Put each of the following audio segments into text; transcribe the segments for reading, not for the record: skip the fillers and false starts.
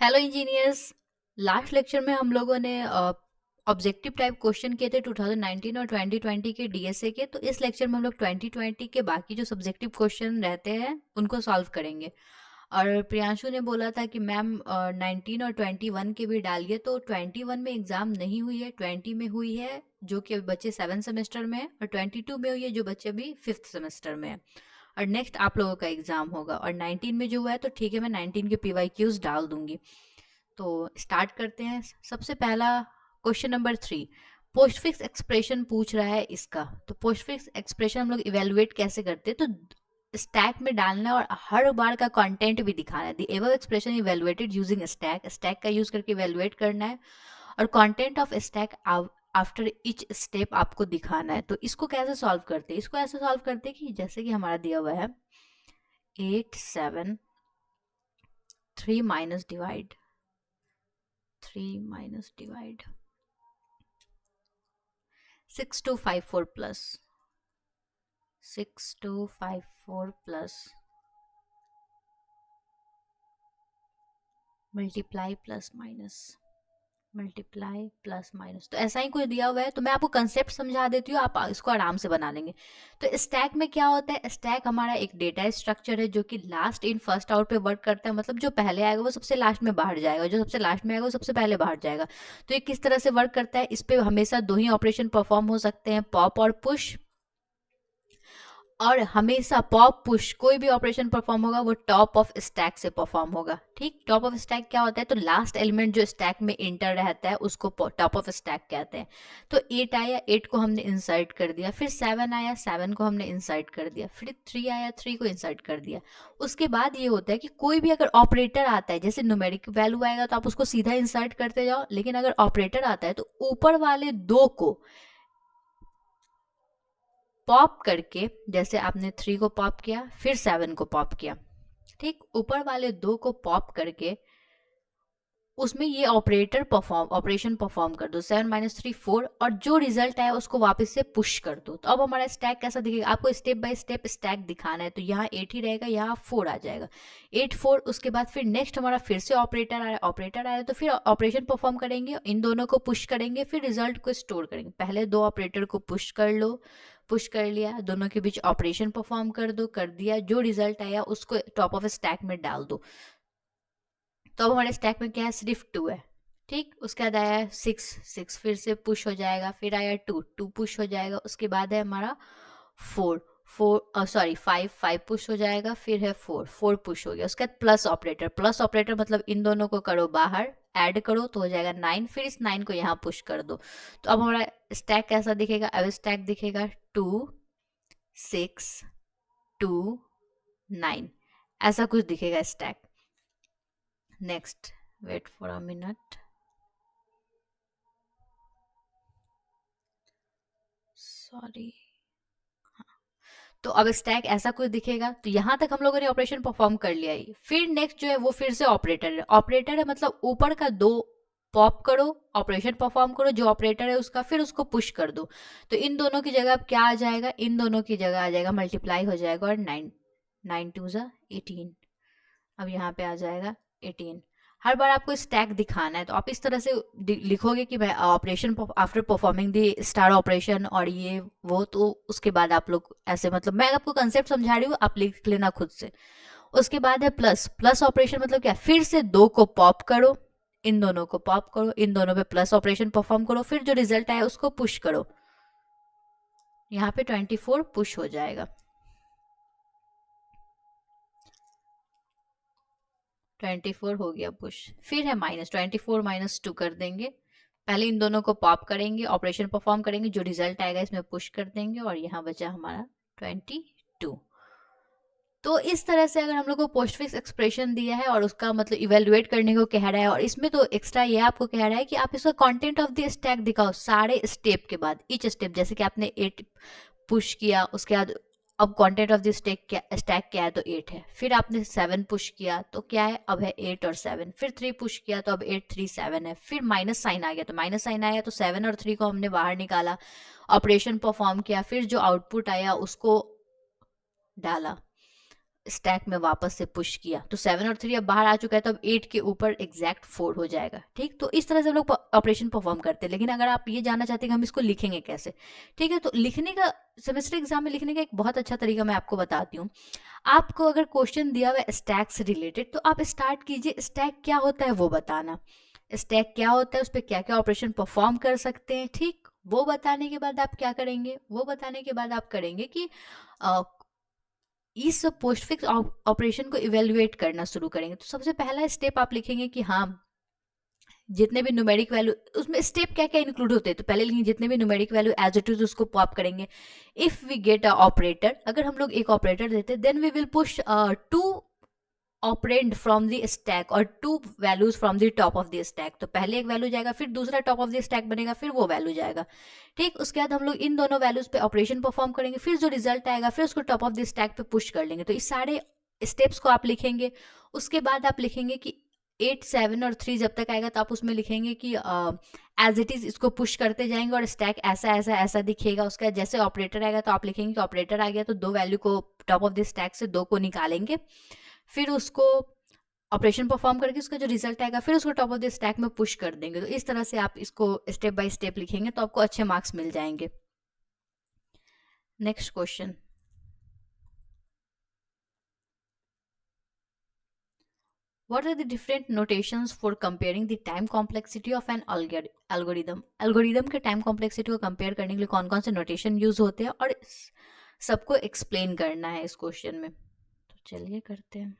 Hello engineers. Last lecture में हम लोगों ने ऑब्जेक्टिव टाइप क्वेश्चन किए थे 2019 और 2020 के डीएसए के। तो इस लेक्चर में हम लोग 2020 के बाकी जो सब्जेक्टिव क्वेश्चन रहते हैं उनको सॉल्व करेंगे। और प्रियांशु ने बोला था कि मैम 19 और 21 के भी डालिए। तो 21 में एग्ज़ाम नहीं हुई है, 20 में हुई है जो कि अभी बच्चे 7 सेमेस्टर में है, और 22 में हुई है जो बच्चे अभी 5th सेमेस्टर में है। और नेक्स्ट आप लोगों का एग्ज़ाम होगा। और 19 में जो हुआ है तो ठीक है, मैं 19 के पीवाईक्यूज डाल दूंगी। तो स्टार्ट करते हैं। सबसे पहला क्वेश्चन नंबर 3, पोस्टफिक्स एक्सप्रेशन पूछ रहा है इसका। तो पोस्टफिक्स एक्सप्रेशन हम लोग इवेलुएट कैसे करते हैं, तो स्टैक में डालना है और हर बार का कंटेंट भी दिखाना है। The above expression evaluated using stack, stack का यूज करके इवेलुएट करना है और content of stack after each step आपको दिखाना है। तो इसको कैसे सॉल्व करते हैं, इसको ऐसे सॉल्व करते हैं कि जैसे कि हमारा दिया हुआ है 8 7 3 minus divide 6254 plus 6254 plus multiply plus minus. तो ऐसा ही कुछ दिया हुआ है। तो मैं आपको कंसेप्ट समझा देती हूँ, आप इसको आराम से बना लेंगे। तो स्टैक में क्या होता है, स्टैक हमारा एक डेटा स्ट्रक्चर है जो कि लास्ट इन फर्स्ट आउट पे वर्क करता है। मतलब जो पहले आएगा वो सबसे लास्ट में बाहर जाएगा, जो सबसे लास्ट में आएगा वो सबसे पहले बाहर जाएगा। तो ये किस तरह से वर्क करता है, इस पे हमेशा दो ही ऑपरेशन परफॉर्म हो सकते हैं, पॉप और पुश। और हमेशा पॉप पुश कोई भी ऑपरेशन परफॉर्म होगा वो टॉप ऑफ स्टैक से परफॉर्म होगा। ठीक, टॉप ऑफ स्टैक क्या होता है, तो लास्ट एलिमेंट जो स्टैक में इंटर रहता है उसको टॉप ऑफ स्टैक कहते हैं। तो 8 आया, 8 को हमने इंसर्ट कर दिया। फिर 7 आया, 7 को हमने इंसर्ट कर दिया। फिर 3 आया, 3 को इंसर्ट कर दिया। उसके बाद ये होता है कि कोई भी अगर ऑपरेटर आता है, जैसे न्यूमेरिक वैल्यू आएगा तो आप उसको सीधा इंसर्ट करते जाओ, लेकिन अगर ऑपरेटर आता है तो ऊपर वाले दो को पॉप करके, जैसे आपने 3 को पॉप किया फिर 7 को पॉप किया, ठीक, ऊपर वाले दो को पॉप करके उसमें ये ऑपरेशन परफॉर्म कर दो। 7 - 3 4, और जो रिजल्ट आया उसको वापस से पुश कर दो। तो अब हमारा स्टैक कैसा दिखेगा, आपको स्टेप बाय स्टेप स्टैक दिखाना है। तो यहाँ 8 ही रहेगा, यहाँ 4 आ जाएगा, 8 4। उसके बाद फिर नेक्स्ट हमारा फिर से ऑपरेटर आया तो फिर ऑपरेशन परफॉर्म करेंगे, इन दोनों को पुश करेंगे, फिर रिजल्ट को स्टोर करेंगे। पहले दो ऑपरेटर को पुश कर लो, पुश कर लिया, दोनों के बीच ऑपरेशन परफॉर्म कर दो, कर दिया, जो रिजल्ट आया उसको टॉप ऑफ स्टैक में डाल दो। तो अब हमारे स्टैक में क्या है, सिर्फ 2 है। ठीक, उसके बाद आया 6, 6 फिर से पुश हो जाएगा। फिर आया 2, 2 पुश हो जाएगा। उसके बाद है हमारा 4, 4 सॉरी 5, 5 पुश हो जाएगा। फिर है 4, 4 पुश हो गया। उसके बाद प्लस ऑपरेटर मतलब इन दोनों को करो बाहर, ऐड करो तो हो जाएगा 9। फिर इस 9 को यहाँ पुश कर दो। तो अब हमारा स्टैक कैसा दिखेगा, अब स्टैक दिखेगा 2 6 2 9, ऐसा कुछ दिखेगा stack. Next, wait for a minute, sorry. तो अब स्टैक ऐसा कुछ दिखेगा। तो यहाँ तक हम लोगों ने ऑपरेशन परफॉर्म कर लिया ही। फिर नेक्स्ट जो है वो फिर से ऑपरेटर है मतलब ऊपर का दो पॉप करो, ऑपरेशन परफॉर्म करो, जो ऑपरेटर है उसका, फिर उसको पुश कर दो। तो इन दोनों की जगह अब क्या आ जाएगा, इन दोनों की जगह आ जाएगा मल्टीप्लाई हो जाएगा, और 9, 9 2 18। अब यहाँ पे आ जाएगा 18। हर बार आपको स्टैक दिखाना है, तो आप इस तरह से लिखोगे कि मैं operation after performing the star operation और ये वो। तो उसके बाद आप लोग ऐसे, मतलब मैं आपको कंसेप्ट समझा रही हूँ, आप लिख लेना खुद से। उसके बाद है प्लस ऑपरेशन, मतलब क्या, फिर से दो को पॉप करो, इन दोनों को पॉप करो, इन दोनों पे प्लस ऑपरेशन परफॉर्म करो, फिर जो रिजल्ट आया उसको पुश करो। यहाँ पे 24 पुश हो जाएगा, 24 हो गया पुश। फिर है -24 - 2 कर देंगे। पहले इन दोनों को पॉप करेंगे, ऑपरेशन परफॉर्म करेंगे, जो रिजल्ट आएगा इसमें पुश कर देंगे, और यहाँ बचा हमारा 22। तो इस तरह से अगर हम लोग को पोस्टफिक्स एक्सप्रेशन दिया है और उसका मतलब इवेलुएट करने को कह रहा है, और इसमें तो एक्स्ट्रा ये आपको कह रहा है कि आप इसका कंटेंट ऑफ द स्टैक दिखाओ सारे स्टेप के बाद, ईच स्टेप। जैसे कि आपने 8 पुश किया, उसके बाद अब कंटेंट ऑफ द स्टैक क्या है, तो 8 है। फिर आपने 7 पुश किया तो क्या है, अब है 8 और 7। फिर 3 पुश किया तो अब 8 3 7 है। फिर माइनस साइन आ गया, तो माइनस साइन आया तो 7 और 3 को हमने बाहर निकाला, ऑपरेशन परफॉर्म किया, फिर जो आउटपुट आया उसको डाला। स्टैक में वापस से पुश किया तो 7 और 3 अब बाहर आ चुका है, तो अब 8 के ऊपर एग्जैक्ट 4 हो जाएगा। ठीक, तो इस तरह से हम लोग ऑपरेशन परफॉर्म करते हैं। लेकिन अगर आप ये जानना चाहते हैं कि हम इसको लिखेंगे कैसे, ठीक है, तो लिखने का, सेमेस्टर एग्जाम में लिखने का एक बहुत अच्छा तरीका मैं आपको बताती हूँ। आपको अगर क्वेश्चन दिया हुआ है स्टैक से रिलेटेड, तो आप स्टार्ट कीजिए स्टैक क्या होता है वो बताना। स्टैक क्या होता है, उस पर क्या क्या ऑपरेशन परफॉर्म कर सकते हैं, ठीक, वो बताने के बाद आप क्या करेंगे, वो बताने के बाद आप करेंगे कि इस पोस्टफिक्स ऑपरेशन को इवेल्युएट करना शुरू करेंगे। तो सबसे पहला स्टेप आप लिखेंगे कि हाँ, जितने भी न्यूमेरिक वैल्यू, उसमें स्टेप क्या क्या इंक्लूड होते हैं, तो पहले लिखेंगे जितने भी numeric value as it is उसको पॉप करेंगे। If we get a operator, अगर हम लोग एक ऑपरेटर देते, then we will push two operand from the stack और 2 values from the top of the stack. तो पहले एक वैल्यू जाएगा, फिर दूसरा टॉप ऑफ द स्टैक बनेगा, फिर वो वैल्यू जाएगा। ठीक, उसके बाद हम लोग इन दोनों वैल्यूज पे ऑपरेशन परफॉर्म करेंगे, फिर जो रिजल्ट आएगा फिर उसको टॉप ऑफ द स्टैक पे पुश कर लेंगे। तो इस सारे स्टेप्स को आप लिखेंगे। उसके बाद आप लिखेंगे कि 8, 7 और 3 जब तक आएगा तो आप उसमें लिखेंगे कि एज इट इज इसको पुश करते जाएंगे और स्टैक ऐसा ऐसा ऐसा दिखेगा। उसका जैसे ऑपरेटर आएगा तो आप लिखेंगे कि ऑपरेटर आ गया तो 2 वैल्यू को टॉप ऑफ द स्टैक से 2 को निकालेंगे, फिर उसको ऑपरेशन परफॉर्म करके उसका जो रिजल्ट आएगा फिर उसको टॉप ऑफ द स्टैक में पुश कर देंगे। तो इस तरह से आप इसको स्टेप बाय स्टेप लिखेंगे तो आपको अच्छे मार्क्स मिल जाएंगे। Next question, what are the different notations for comparing the time complexity of an algorithm? algorithm के टाइम कॉम्प्लेक्सिटी को कंपेयर करने के लिए कौन कौन से नोटेशन यूज होते हैं और सबको एक्सप्लेन करना है इस क्वेश्चन में। तो चलिए करते हैं,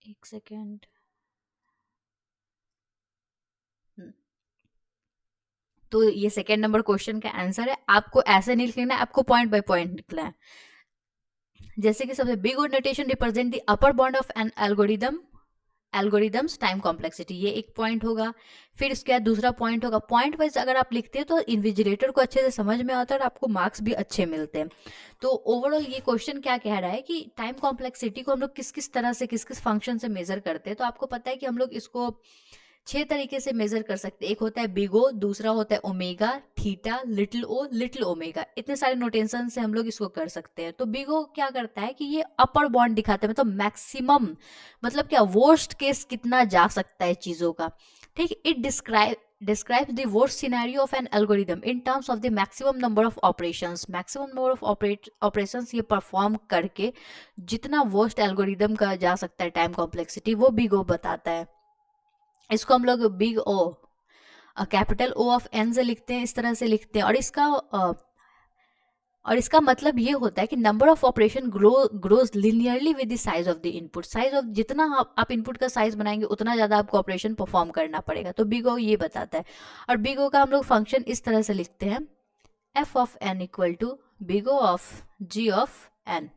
एक सेकेंड। तो ये सेकेंड नंबर क्वेश्चन का आंसर है। आपको ऐसे नहीं लिखना है, आपको पॉइंट बाय पॉइंट लिखना है। जैसे कि सबसे big O notation represent the upper bound of an algorithms time complexity, ये एक पॉइंट होगा। फिर इसके बाद दूसरा पॉइंट होगा, पॉइंट वाइज अगर आप लिखते हैं तो इन्विजिलेटर को अच्छे से समझ में आता है और आपको मार्क्स भी अच्छे मिलते हैं। तो ओवरऑल ये क्वेश्चन क्या कह रहा है कि टाइम कॉम्प्लेक्सिटी को हम लोग किस किस तरह से, किस किस फंक्शन से मेजर करते हैं। तो आपको पता है कि हम लोग इसको 6 तरीके से मेजर कर सकते हैं। एक होता है बिग O, दूसरा होता है omega, theta, little O, little omega. इतने सारे नोटेशन से हम लोग इसको कर सकते हैं। तो बिग O क्या करता है कि ये अपर बाउंड दिखाता है, मतलब मैक्सिमम, मतलब क्या वर्स्ट केस कितना जा सकता है चीजों का। ठीक, it describes the worst scenario of an algorithm in terms of the maximum number of operations। maximum number of operations ये परफॉर्म करके जितना वर्स्ट एल्गोरिदम का जा सकता है टाइम कॉम्प्लेक्सिटी, वो बिग O बताता है। इसको हम लोग big O, capital O of N से लिखते हैं, इस तरह से लिखते हैं। और इसका मतलब ये होता है कि number of operation grows linearly with the size of the input. Size of जितना आप इनपुट का साइज बनाएंगे उतना ज़्यादा आपको ऑपरेशन परफॉर्म करना पड़ेगा। तो बिग O ये बताता है। और बिग O का हम लोग फंक्शन इस तरह से लिखते हैं, f of n equal to big O of g of n।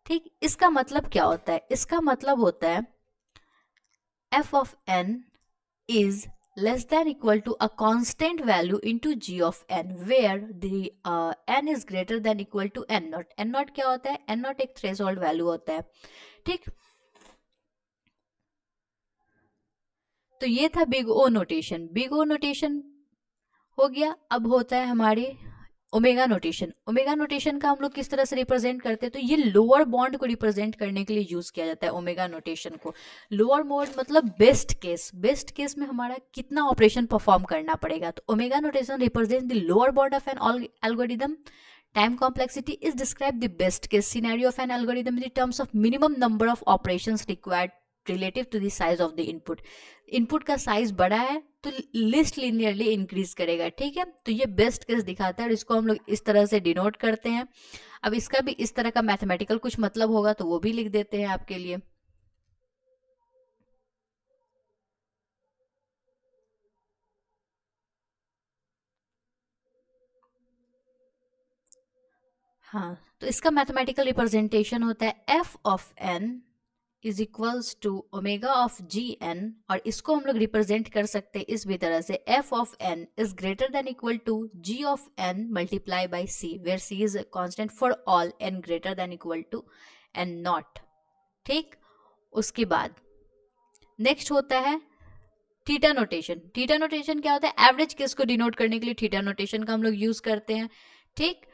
ठीक, इसका मतलब क्या होता है, इसका मतलब होता है f of n is less than equal to a constant value into g of n where the n is greater than equal to n naught। n naught क्या होता है, n naught एक थ्रेशोल्ड वैल्यू होता है। ठीक, तो ये था big O notation. Big O notation हो गया। अब होता है हमारे ओमेगा नोटेशन। ओमेगा नोटेशन का हम लोग किस तरह से रिप्रेजेंट करते हैं, तो ये लोअर बॉन्ड को रिप्रेजेंट करने के लिए यूज किया जाता है ओमेगा नोटेशन को। लोअर बॉन्ड मतलब बेस्ट केस, बेस्ट केस में हमारा कितना ऑपरेशन परफॉर्म करना पड़ेगा। तो omega notation represent the lower bound of an algorithm time complexity is describe the best case scenario of an algorithm in terms of minimum number of operations required relative to the size of the input. Input का size बड़ा है तो list linearly increase करेगा। ठीक है, तो ये best case दिखाता है और इसको हम लोग इस तरह से डिनोट करते हैं। अब इसका भी इस तरह का मैथमेटिकल कुछ मतलब होगा तो वो भी लिख देते हैं आपके लिए। हाँ, तो इसका मैथमेटिकल रिप्रेजेंटेशन होता है f of n is equals to omega of g n. और इसको हम लोग रिप्रेजेंट कर सकते हैं इस भी तरह से, f of n is greater than equal to g of n multiply by c where c is constant for all n greater than equal to n naught. ठीक, उसके बाद नेक्स्ट होता है थीटा नोटेशन। थीटा नोटेशन क्या होता है, average case को denote करने के लिए थीटा नोटेशन का हम लोग यूज करते हैं। ठीक,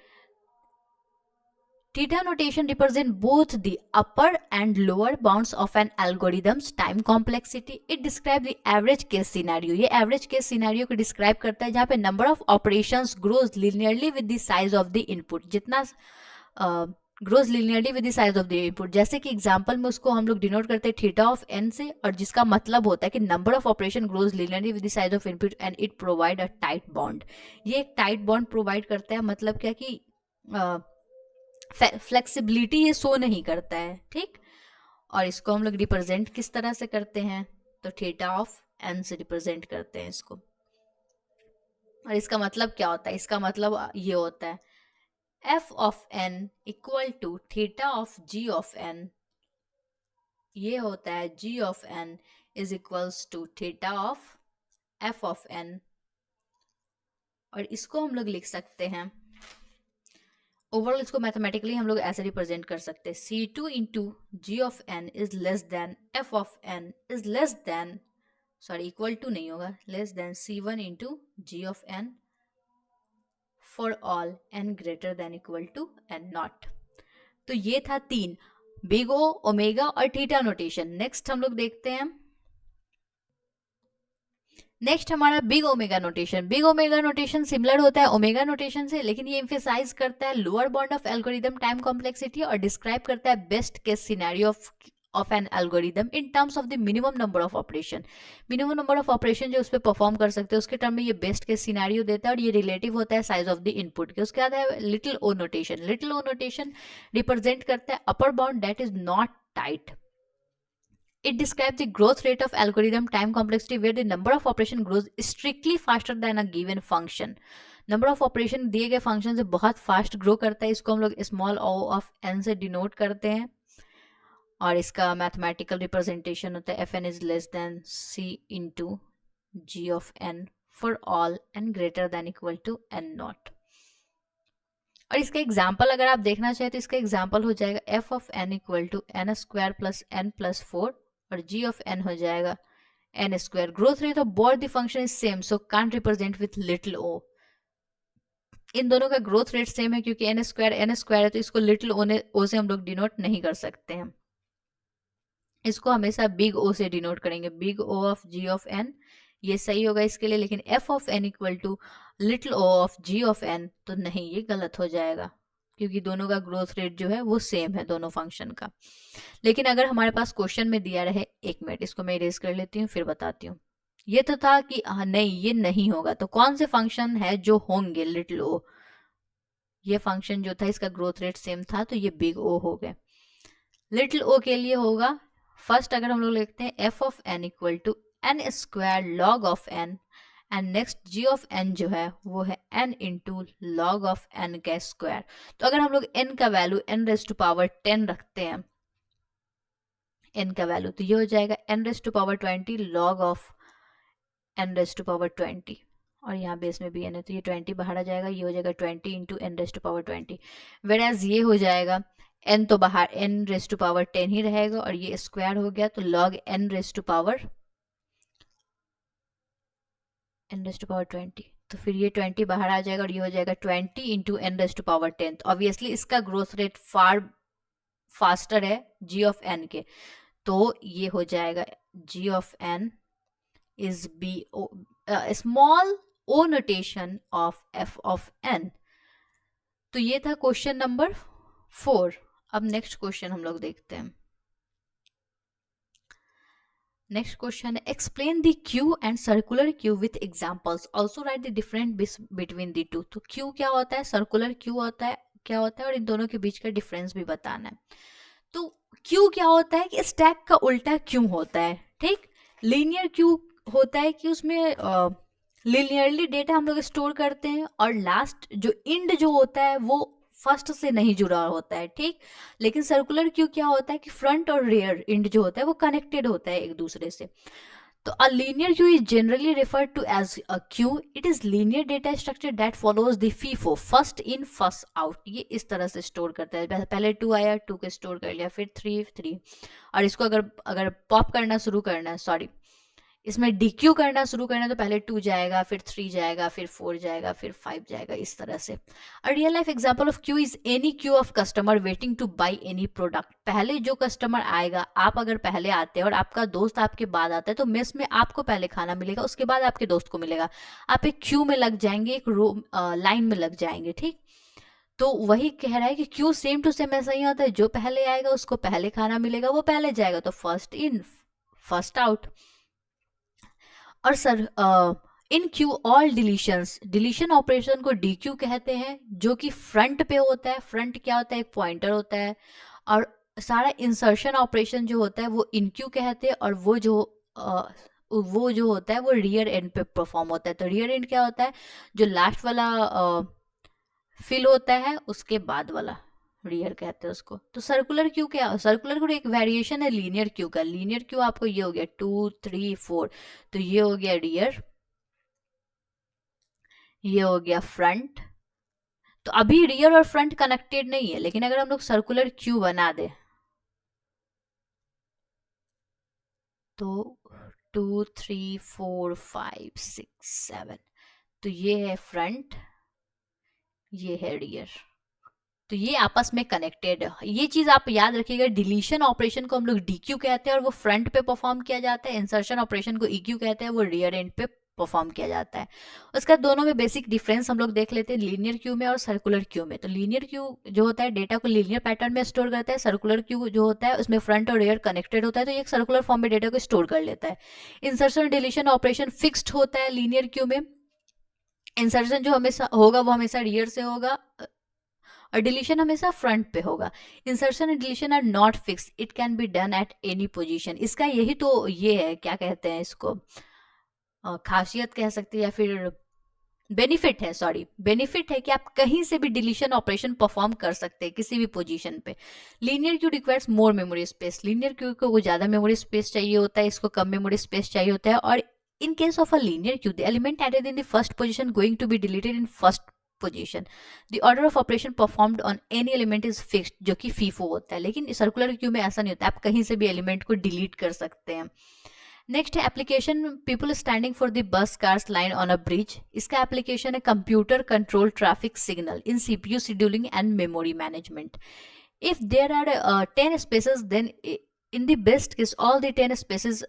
theta notation represent both the upper and lower bounds of an algorithms time complexity. It describe the average case scenario. ये एवरेज केस सिनेरियो को डिस्क्राइब करता है जहाँ पे number of operations grows linearly with the size of the input. जितना grows linearly with the size of the input. जैसे कि example में उसको हम लोग डिनोट करते हैं थीटा ऑफ एन से, और जिसका मतलब होता है कि number of operation grows linearly with the size of input and it provide a tight bond. ये एक टाइट बॉन्ड प्रोवाइड करता है. मतलब क्या कि फ्लेक्सिबिलिटी ये शो नहीं करता है. ठीक. और इसको हम लोग रिप्रेजेंट किस तरह से करते हैं, तो थीटा ऑफ एन से रिप्रेजेंट करते हैं इसको. और इसका मतलब क्या होता है, इसका मतलब ये होता है f of n equal to theta of g of n. ये होता है g of n is equals to theta of f of n. और इसको हम लोग लिख सकते हैं ओवरऑल, इसको मैथमेटिकली हम लोग ऐसे रिप्रेजेंट कर सकते हैं c2 into g of n is less than f of n is less than, sorry equal to नहीं होगा, less than c1 into g of n for all n greater than equal to n naught. तो ये था 3, big O, omega और theta notation. Next हम लोग देखते हैं, नेक्स्ट हमारा big omega notation. Big omega notation similar होता है ओमेगा नोटेशन से, लेकिन ये एम्फेसाइज करता है lower bound of algorithm time complexity और डिस्क्राइब करता है best case scenario of an algorithm in terms of the minimum number of operation. Minimum number of operation जो उस पर परफॉर्म कर सकते हैं उसके टर्म में ये बेस्ट केस सिनेरियो देता है, और ये रिलेटिव होता है साइज ऑफ द इनपुट के. उसके बाद है little o notation. Little o notation represent करता है upper bound that is not tight. It describes the growth rate of algorithm time complexity where the number of operation grows strictly faster than a given function. Number of operation दिए गए function से बहुत fast grow करता है. इसको हम लोग small o of n से डिनोट करते हैं, और इसका मैथमेटिकल रिप्रेजेंटेशन होता है f n is less than c into g of n for all n greater than equal to n naught. और इसका एग्जाम्पल अगर आप देखना चाहें तो इसका एग्जाम्पल हो जाएगा f of n equal to n square plus n plus 4 और g ऑफ n हो जाएगा n square. Growth rate of both the function is same, so can't represent with little o. इन दोनों का ग्रोथ रेट सेम है क्योंकि n square है, तो इसको लिटिल o से हम लोग डिनोट नहीं कर सकते हैं. इसको हमेशा बिग o से डिनोट करेंगे, big o of g of n. ये सही होगा इसके लिए, लेकिन f of n equal to little o of g of n तो नहीं, ये गलत हो जाएगा क्योंकि दोनों का ग्रोथ रेट जो है वो सेम है दोनों फंक्शन का. लेकिन अगर हमारे पास क्वेश्चन में दिया रहे, एक मिनट इसको मैं इरेज कर लेती हूँ फिर बताती हूँ. ये तो था कि नहीं ये नहीं होगा, तो कौन से फंक्शन है जो होंगे लिटिल ओ. ये फंक्शन जो था इसका ग्रोथ रेट सेम था, तो ये बिग ओ हो गए. लिटिल ओ के लिए होगा फर्स्ट, अगर हम लोग लिखते हैं f of n equal to n square log of n, and next g of n जो है वो है n into log of n का स्क्वायर. तो अगर हम लोग n का value n raise to power 10 रखते हैं, n का वैल्यू, तो ये हो जाएगा n raise to power 20 log of n raise to power 20, और यहाँ बेस में भी n है तो ये 20 बाहर आ जाएगा, ये हो जाएगा 20 into n raise to power 20. Whereas ये हो जाएगा n तो बाहर n रेज टू पावर 10 ही रहेगा, और ये स्क्वायर हो गया तो log n raise to power n raise to power 20. तो फिर ये 20 बाहर आ जाएगा और ये हो जाएगा 20 into n raise to power 10. तो ऑब्वियसली इसका ग्रोथ रेट फार फास्टर है g ऑफ n के, तो ये हो जाएगा g of n is be small o notation of f of n. तो ये था क्वेश्चन नंबर 4. अब नेक्स्ट क्वेश्चन हम लोग देखते हैं. नेक्स्ट क्वेश्चन है explain the Q and circular queue with examples, also right the difference between the two. तो क्यू क्या होता है, सर्कुलर क्यू होता है क्या होता है, और इन दोनों के बीच का डिफरेंस भी बताना है. तो क्यू क्या होता है कि स्टैक का उल्टा क्यू होता है. ठीक. लीनियर क्यू होता है कि उसमें लीनियरली डेटा हम लोग स्टोर करते हैं, और लास्ट जो इंड जो होता है वो फर्स्ट से नहीं जुड़ा होता है. ठीक. लेकिन सर्कुलर क्यू क्या होता है कि फ्रंट और रियर इंड जो होता है वो कनेक्टेड होता है एक दूसरे से. तो a linear queue is generally referred to as a queue. It is linear data structure that follows the FIFO, first in first out. ये इस तरह से स्टोर करता है, पहले 2 आया 2 को स्टोर कर लिया, फिर 3 3, और इसको अगर पॉप करना शुरू करना है, सॉरी इसमें डीक्यू करना शुरू करना तो पहले 2 जाएगा, फिर 3 जाएगा, फिर 4 जाएगा, फिर 5 जाएगा, इस तरह से। A real life example of queue is any queue of customer waiting to buy any product. पहले जो कस्टमर आएगा, आप अगर पहले आते हैं और आपका दोस्त आपके बाद आता है तो मेस में आपको पहले खाना मिलेगा, उसके बाद आपके दोस्त को मिलेगा। आप एक क्यू में लग जाएंगे, एक रो लाइन में लग जाएंगे, ठीक। तो वही कह रहा है कि क्यू सेम टू सेम ऐसा ही होता है, जो पहले आएगा उसको पहले खाना मिलेगा, वो पहले जाएगा, तो फर्स्ट इन फर्स्ट आउट। और sir in queue all deletions, deletion operation को डी क्यू कहते हैं, जो कि फ्रंट पे होता है। फ्रंट क्या होता है? एक पॉइंटर होता है। और सारा इंसर्शन ऑपरेशन जो होता है वो इन क्यू कहते हैं, और वो जो होता है वो रियर एंड पे परफॉर्म होता है। तो रियर एंड क्या होता है? जो लास्ट वाला फिल होता है उसके बाद वाला रियर कहते हैं उसको। तो सर्कुलर क्यू क्या? सर्कुलर क्यू एक वेरिएशन है लीनियर क्यू का। लीनियर क्यू आपको ये हो गया 2 3 4, तो ये हो गया रियर, ये हो गया फ्रंट। तो अभी रियर और फ्रंट कनेक्टेड नहीं है, लेकिन अगर हम लोग सर्कुलर क्यू बना दे तो 2 3 4 5 6 7, तो ये है फ्रंट, ये है रियर, तो ये आपस में कनेक्टेड है। ये चीज आप याद रखिएगा। डिलीशन ऑपरेशन को हम लोग डीक्यू कहते हैं और वो फ्रंट पे परफॉर्म किया जाता है। इंसर्शन ऑपरेशन को ईक्यू कहते हैं, वो रियर एंड पे परफॉर्म किया जाता है। उसका दोनों में बेसिक डिफरेंस हम लोग देख लेते हैं, लीनियर क्यू में और सर्कुलर क्यू में। तो लीनियर क्यू जो होता है डेटा को लीनियर पैटर्न में स्टोर करता है। सर्कुलर क्यू जो होता है उसमें फ्रंट और रियर कनेक्टेड होता है, तो ये एक सर्कुलर फॉर्म में डेटा को स्टोर कर लेता है। इंसर्शन डिलीशन ऑपरेशन फिक्स्ड होता है लीनियर क्यू में। इंसर्शन जो हमेशा होगा वो हमेशा रियर से होगा, और डिलीशन हमेशा फ्रंट पे होगा। Insertion and deletion are not fix, it can be done at any position. इसका यही तो ये है, क्या कहते हैं इसको, खासियत कह सकते हैं या फिर बेनिफिट है, सॉरी बेनिफिट है कि आप कहीं से भी डिलीशन ऑपरेशन परफॉर्म कर सकते हैं किसी भी पोजीशन पे। Linear Q requires more memory space. Linear Q को ज्यादा मेमोरी स्पेस चाहिए होता है, इसको कम मेमोरी स्पेस चाहिए होता है। और in case of a linear queue, the element added in the first position going to be deleted in first position. The order of operation performed on any element is fixed, जो कि FIFO होता है। लेकिन circular queue में ऐसा नहीं होता, आप कहीं से भी एलिमेंट को डिलीट कर सकते हैं। नेक्स्ट है application people standing for the bus cars line on a bridge. इसका एप्लीकेशन है computer control traffic signal in CPU scheduling and memory management. If there are 10 spaces, then in the best case all the 10 spaces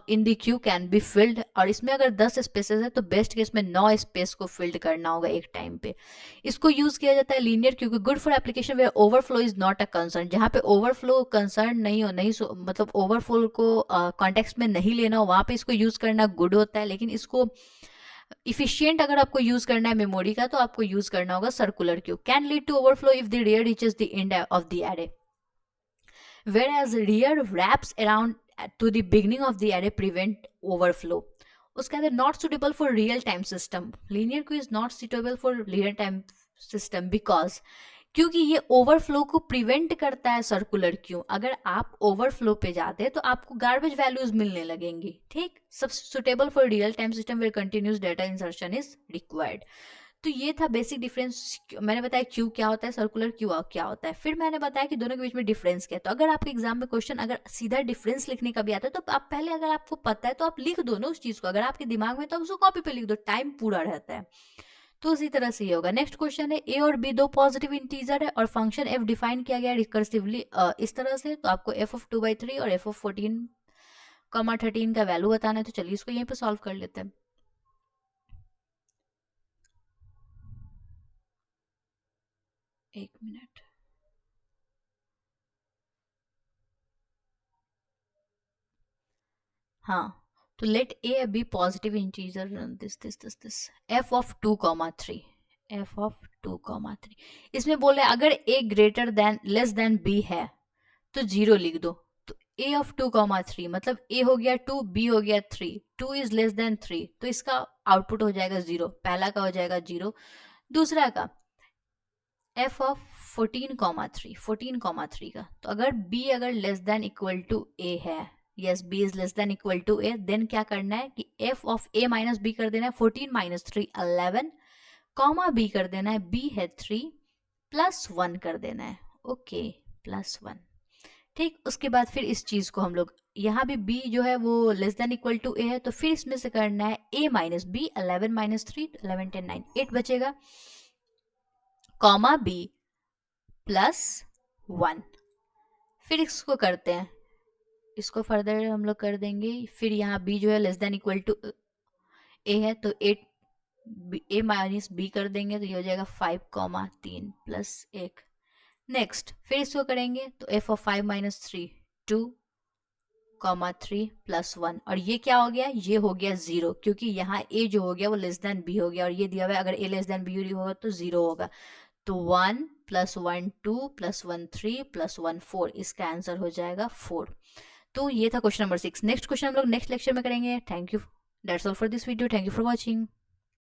in the Q can be filled. और इसमें अगर 10 spaces है तो best case में 9 space को field करना होगा एक टाइम पे। इसको यूज किया जाता है linear queue, good for application where overflow is not a concern. जहाँ पे ओवरफ्लो कंसर्न नहीं हो, मतलब ओवरफ्लो को कॉन्टेक्स्ट में नहीं लेना हो, वहाँ पे इसको यूज करना गुड होता है। लेकिन इसको इफिशियंट अगर आपको यूज करना है मेमोरी का तो आपको यूज करना होगा circular queue. Can lead to overflow if the rear reaches the end of the array, whereas rear wraps around to the beginning of the array prevent overflow. उसके अंदर not suitable for real time system. Linear queue is not suitable for real time system because क्योंकि ये overflow को prevent करता है circular queue. अगर आप overflow पे जाते हैं तो आपको गार्बेज वैल्यूज मिलने लगेंगी, ठीक। सब suitable for real time system where continuous data insertion is required. तो ये था बेसिक डिफरेंस। मैंने बताया क्यू क्या होता है, सर्कुलर क्यू क्या होता है, फिर मैंने बताया कि दोनों के बीच में डिफरेंस क्या है। तो अगर आपके एग्जाम में क्वेश्चन अगर सीधा डिफरेंस लिखने का भी आता है तो आप पहले, अगर आपको पता है तो आप लिख दो ना उस चीज को, अगर आपके दिमाग में तो उसको कॉपी पे लिख दो, टाइम पूरा रहता है। तो उसी तरह से ये होगा। नेक्स्ट क्वेश्चन है ए और बी दो पॉजिटिव इंटीजर है और फंक्शन एफ डिफाइन किया गया रिकर्सिवली इस तरह से। तो आपको एफ ऑफ 2/3 और एफ ऑफ 14, 13 का वैल्यू बताना है। तो चलिए इसको यहीं पे सॉल्व कर लेते हैं। एक मिनट, हाँ। तो let A B positive integer this F of 2,3, F of 2,3। इसमें बोल रहे अगर A greater than less than B है तो 0 लिख दो। तो ए ऑफ 2,3 मतलब ए हो गया 2, बी हो गया 3, 2 इज लेस देन 3, तो इसका आउटपुट हो जाएगा 0। पहला का हो जाएगा 0, दूसरा का एफ ऑफ 14,3 का। तो अगर बी अगर less than equal to a है, yes b is less than equal to a, then क्या करना है कि f of a minus b कर देना है 14 - 3 11, कॉमा बी कर देना है, बी है 3 +1 कर देना है, ओके +1, ठीक। उसके बाद फिर इस चीज को हम लोग यहाँ भी b जो है वो less than equal to a है, तो फिर इसमें से करना है a माइनस बी, 11 माइनस 3, 11 10 9, 8 बचेगा, कॉमा b प्लस 1। फिर इसको करते हैं, इसको फर्दर हम लोग कर देंगे। फिर यहाँ b जो है less than equal to a है, तो 8 a माइनस b कर देंगे, तो ये हो जाएगा 5, 3 + 1। नेक्स्ट फिर इसको करेंगे, तो f ऑफ 5 माइनस 3 2, 3 + 1, और ये क्या हो गया, ये हो गया 0, क्योंकि यहाँ a जो हो गया वो लेस देन b हो गया, और ये दिया हुआ है अगर a लेस देन b होगा तो 0 होगा। तो 1 + 1 2 + 1 3 + 1 4, इसका आंसर हो जाएगा 4। तो ये था क्वेश्चन नंबर 6। नेक्स्ट क्वेश्चन हम लोग नेक्स्ट लेक्चर में करेंगे। Thank you, that's all for this video, thank you for watching.